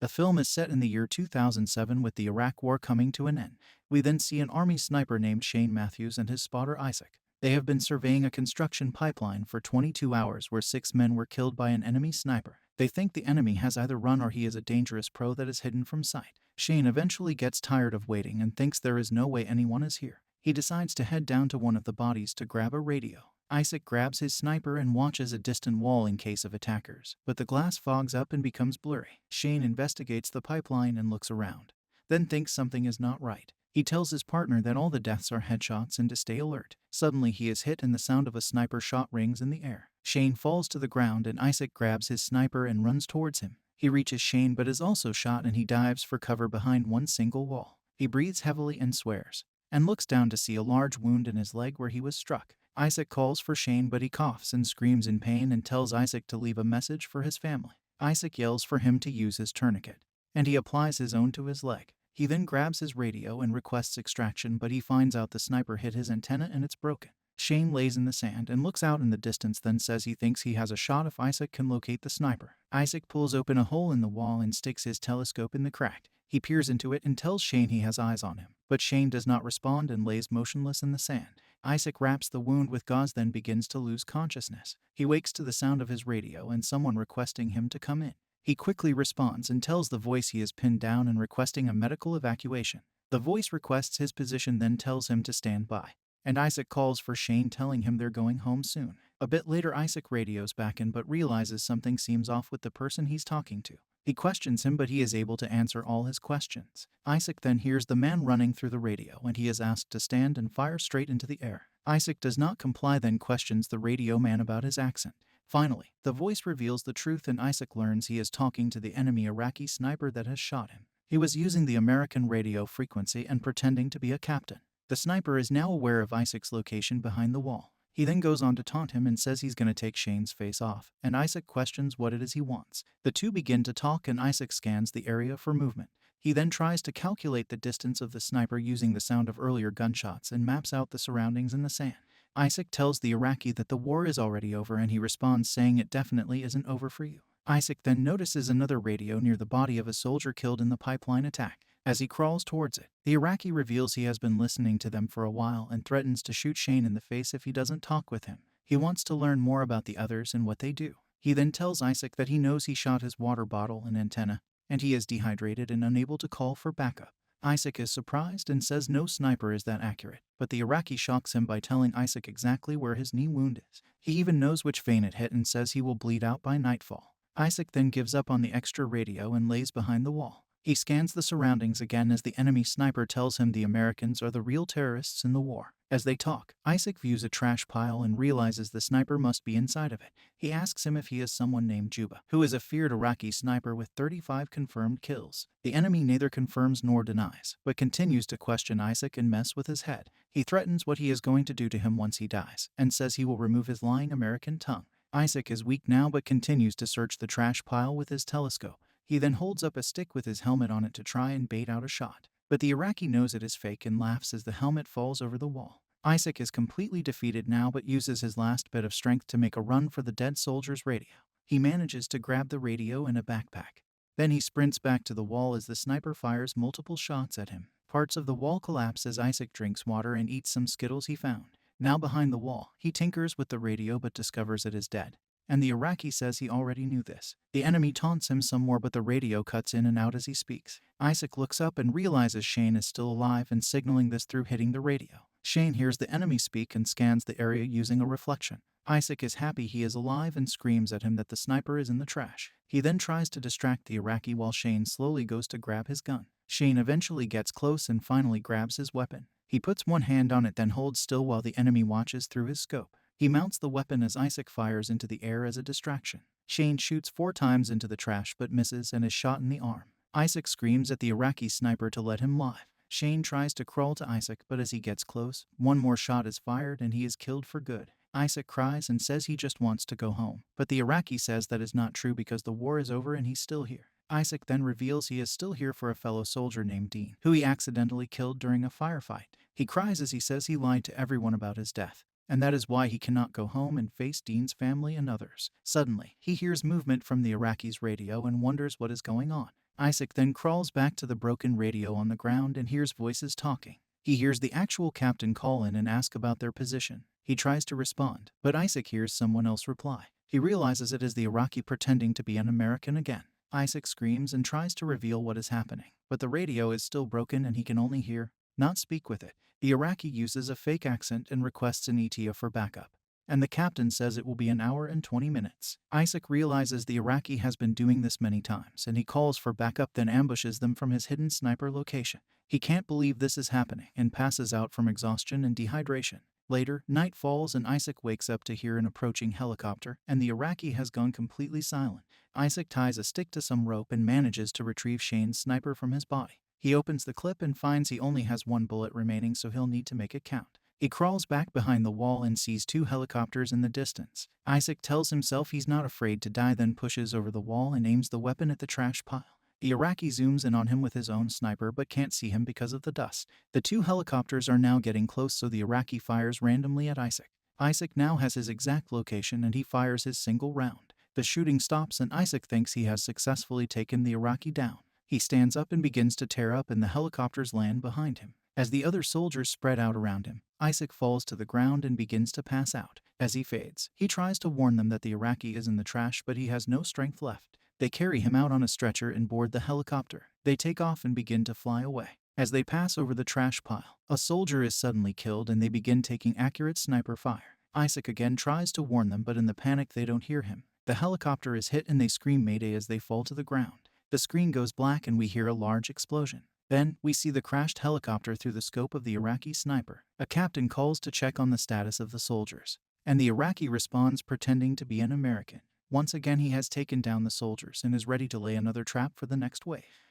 The film is set in the year 2007 with the Iraq War coming to an end. We then see an army sniper named Shane Matthews and his spotter Isaac. They have been surveying a construction pipeline for 22 hours where 6 men were killed by an enemy sniper. They think the enemy has either run or he is a dangerous pro that is hidden from sight. Shane eventually gets tired of waiting and thinks there is no way anyone is here. He decides to head down to one of the bodies to grab a radio. Isaac grabs his sniper and watches a distant wall in case of attackers, but the glass fogs up and becomes blurry. Shane investigates the pipeline and looks around, then thinks something is not right. He tells his partner that all the deaths are headshots and to stay alert. Suddenly he is hit and the sound of a sniper shot rings in the air. Shane falls to the ground and Isaac grabs his sniper and runs towards him. He reaches Shane but is also shot and he dives for cover behind one single wall. He breathes heavily and swears, and looks down to see a large wound in his leg where he was struck. Isaac calls for Shane but he coughs and screams in pain and tells Isaac to leave a message for his family. Isaac yells for him to use his tourniquet, and he applies his own to his leg. He then grabs his radio and requests extraction but he finds out the sniper hit his antenna and it's broken. Shane lays in the sand and looks out in the distance then says he thinks he has a shot if Isaac can locate the sniper. Isaac pulls open a hole in the wall and sticks his telescope in the crack. He peers into it and tells Shane he has eyes on him, but Shane does not respond and lays motionless in the sand. Isaac wraps the wound with gauze then begins to lose consciousness. He wakes to the sound of his radio and someone requesting him to come in. He quickly responds and tells the voice he is pinned down and requesting a medical evacuation. The voice requests his position then tells him to stand by, and Isaac calls for Shane telling him they're going home soon. A bit later Isaac radios back in but realizes something seems off with the person he's talking to. He questions him but he is able to answer all his questions. Isaac then hears the man running through the radio and he is asked to stand and fire straight into the air. Isaac does not comply then questions the radio man about his accent. Finally, the voice reveals the truth and Isaac learns he is talking to the enemy Iraqi sniper that has shot him. He was using the American radio frequency and pretending to be a captain. The sniper is now aware of Isaac's location behind the wall. He then goes on to taunt him and says he's going to take Shane's face off, and Isaac questions what it is he wants. The two begin to talk and Isaac scans the area for movement. He then tries to calculate the distance of the sniper using the sound of earlier gunshots and maps out the surroundings in the sand. Isaac tells the Iraqi that the war is already over and he responds saying it definitely isn't over for you. Isaac then notices another radio near the body of a soldier killed in the pipeline attack. As he crawls towards it, the Iraqi reveals he has been listening to them for a while and threatens to shoot Shane in the face if he doesn't talk with him. He wants to learn more about the others and what they do. He then tells Isaac that he knows he shot his water bottle and antenna, and he is dehydrated and unable to call for backup. Isaac is surprised and says no sniper is that accurate, but the Iraqi shocks him by telling Isaac exactly where his knee wound is. He even knows which vein it hit and says he will bleed out by nightfall. Isaac then gives up on the extra radio and lays behind the wall. He scans the surroundings again as the enemy sniper tells him the Americans are the real terrorists in the war. As they talk, Isaac views a trash pile and realizes the sniper must be inside of it. He asks him if he is someone named Juba, who is a feared Iraqi sniper with 35 confirmed kills. The enemy neither confirms nor denies, but continues to question Isaac and mess with his head. He threatens what he is going to do to him once he dies, and says he will remove his lying American tongue. Isaac is weak now but continues to search the trash pile with his telescope. He then holds up a stick with his helmet on it to try and bait out a shot. But the Iraqi knows it is fake and laughs as the helmet falls over the wall. Isaac is completely defeated now but uses his last bit of strength to make a run for the dead soldier's radio. He manages to grab the radio in a backpack. Then he sprints back to the wall as the sniper fires multiple shots at him. Parts of the wall collapse as Isaac drinks water and eats some Skittles he found. Now behind the wall, he tinkers with the radio but discovers it is dead. And the Iraqi says he already knew this. The enemy taunts him some more but the radio cuts in and out as he speaks. Isaac looks up and realizes Shane is still alive and signaling this through hitting the radio. Shane hears the enemy speak and scans the area using a reflection. Isaac is happy he is alive and screams at him that the sniper is in the trash. He then tries to distract the Iraqi while Shane slowly goes to grab his gun. Shane eventually gets close and finally grabs his weapon. He puts one hand on it then holds still while the enemy watches through his scope. He mounts the weapon as Isaac fires into the air as a distraction. Shane shoots 4 times into the trash but misses and is shot in the arm. Isaac screams at the Iraqi sniper to let him live. Shane tries to crawl to Isaac but as he gets close, one more shot is fired and he is killed for good. Isaac cries and says he just wants to go home, but the Iraqi says that is not true because the war is over and he's still here. Isaac then reveals he is still here for a fellow soldier named Dean, who he accidentally killed during a firefight. He cries as he says he lied to everyone about his death, and that is why he cannot go home and face Dean's family and others. Suddenly, he hears movement from the Iraqi's radio and wonders what is going on. Isaac then crawls back to the broken radio on the ground and hears voices talking. He hears the actual captain call in and ask about their position. He tries to respond, but Isaac hears someone else reply. He realizes it is the Iraqi pretending to be an American again. Isaac screams and tries to reveal what is happening, but the radio is still broken and he can only hear, not speak with it. The Iraqi uses a fake accent and requests an ETA for backup, and the captain says it will be an hour and 20 minutes. Isaac realizes the Iraqi has been doing this many times, and he calls for backup, then ambushes them from his hidden sniper location. He can't believe this is happening and passes out from exhaustion and dehydration. Later, night falls and Isaac wakes up to hear an approaching helicopter, and the Iraqi has gone completely silent. Isaac ties a stick to some rope and manages to retrieve Shane's sniper from his body. He opens the clip and finds he only has one bullet remaining, so he'll need to make it count. He crawls back behind the wall and sees two helicopters in the distance. Isaac tells himself he's not afraid to die, then pushes over the wall and aims the weapon at the trash pile. The Iraqi zooms in on him with his own sniper but can't see him because of the dust. The two helicopters are now getting close, so the Iraqi fires randomly at Isaac. Isaac now has his exact location and he fires his single round. The shooting stops and Isaac thinks he has successfully taken the Iraqi down. He stands up and begins to tear up, and the helicopters land behind him. As the other soldiers spread out around him, Isaac falls to the ground and begins to pass out. As he fades, he tries to warn them that the Iraqi is in the trash, but he has no strength left. They carry him out on a stretcher and board the helicopter. They take off and begin to fly away. As they pass over the trash pile, a soldier is suddenly killed and they begin taking accurate sniper fire. Isaac again tries to warn them, but in the panic they don't hear him. The helicopter is hit and they scream Mayday as they fall to the ground. The screen goes black and we hear a large explosion. Then, we see the crashed helicopter through the scope of the Iraqi sniper. A captain calls to check on the status of the soldiers, and the Iraqi responds pretending to be an American. Once again he has taken down the soldiers and is ready to lay another trap for the next wave.